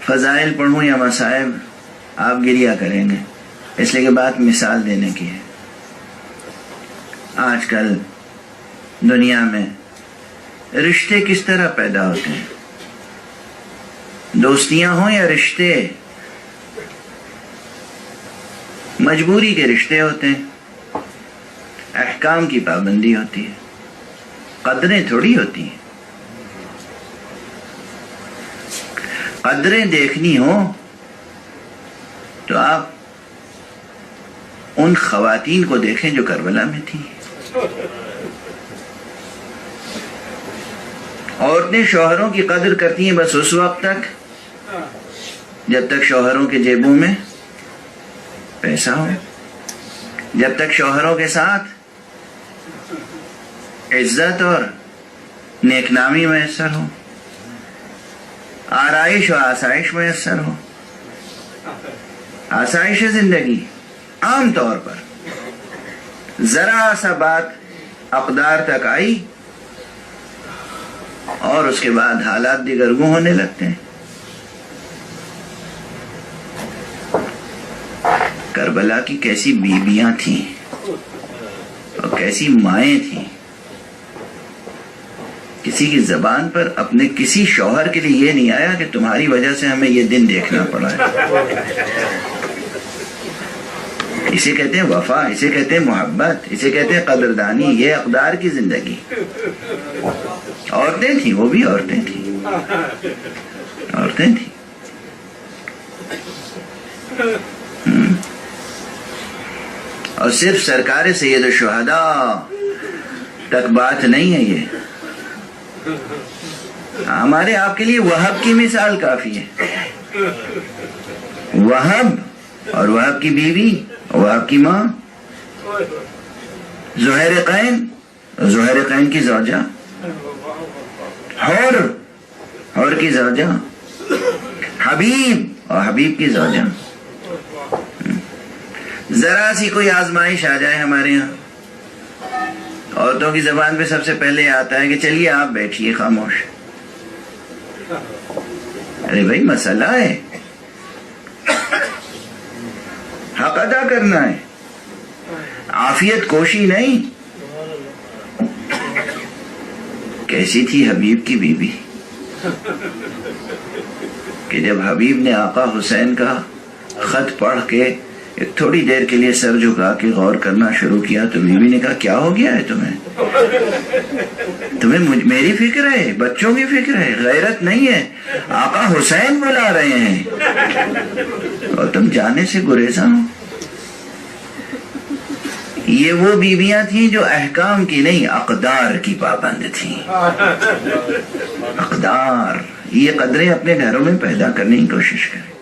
فضائل پڑھوں یا مصائب آپ گریا کریں گے، اس لیے کہ بات مثال دینے کی ہے۔ آج کل دنیا میں رشتے کس طرح پیدا ہوتے ہیں، دوستیاں ہوں یا رشتے، مجبوری کے رشتے ہوتے ہیں، احکام کی پابندی ہوتی ہے، قدریں تھوڑی ہوتی ہیں۔ قدریں دیکھنی ہوں تو آپ ان خواتین کو دیکھیں جو کربلا میں تھیں۔ عورتیں شوہروں کی قدر کرتی ہیں بس اس وقت تک جب تک شوہروں کے جیبوں میں پیسہ ہو، جب تک شوہروں کے ساتھ عزت اور نیک نامی میسر ہو، آرائش و آسائش میسر ہو۔ آسائش زندگی عام طور پر ذرا سا بات اقدار تک آئی اور اس کے بعد حالات دیگرگوں ہونے لگتے ہیں۔ کربلا کی کیسی بیویاں تھیں اور کیسی مائیں تھیں، کسی کی زبان پر اپنے کسی شوہر کے لیے یہ نہیں آیا کہ تمہاری وجہ سے ہمیں یہ دن دیکھنا پڑا ہے۔ اسے کہتے ہیں وفا، اسے کہتے ہیں محبت، اسے کہتے ہیں قدردانی، یہ اقدار کی زندگی۔ عورتیں تھیں، وہ بھی عورتیں تھیں، عورتیں تھیں۔ اور صرف سرکار سید الشہداء تک بات نہیں ہے یہ، ہمارے آپ کے لیے وہب کی مثال کافی ہے۔ وہب اور وہب کی بیوی، وہب کی ماں، زہیر قین، زہیر قین کی زوجہ، حور کی زوجہ، حبیب اور حبیب کی زوجہ۔ ذرا سی کوئی آزمائش آ جائے ہمارے ہاں، عورتوں کی زبان پہ سب سے پہلے آتا ہے کہ چلیے آپ بیٹھیے خاموش۔ ارے بھائی مسئلہ ہے، حق ادا کرنا ہے، عافیت کوشی نہیں۔ کیسی تھی حبیب کی بیوی کہ جب حبیب نے آقا حسین کا خط پڑھ کے ایک تھوڑی دیر کے لیے سر جھکا کے غور کرنا شروع کیا تو بیوی نے کہا کیا ہو گیا ہے تمہیں میری فکر ہے، بچوں کی فکر ہے، غیرت نہیں ہے، آقا حسین بلا رہے ہیں اور تم جانے سے گریزاں ہو۔ یہ وہ بیویاں تھیں جو احکام کی نہیں اقدار کی پابند تھیں۔ اقدار، یہ قدریں اپنے گھروں میں پیدا کرنے کی کوشش کریں۔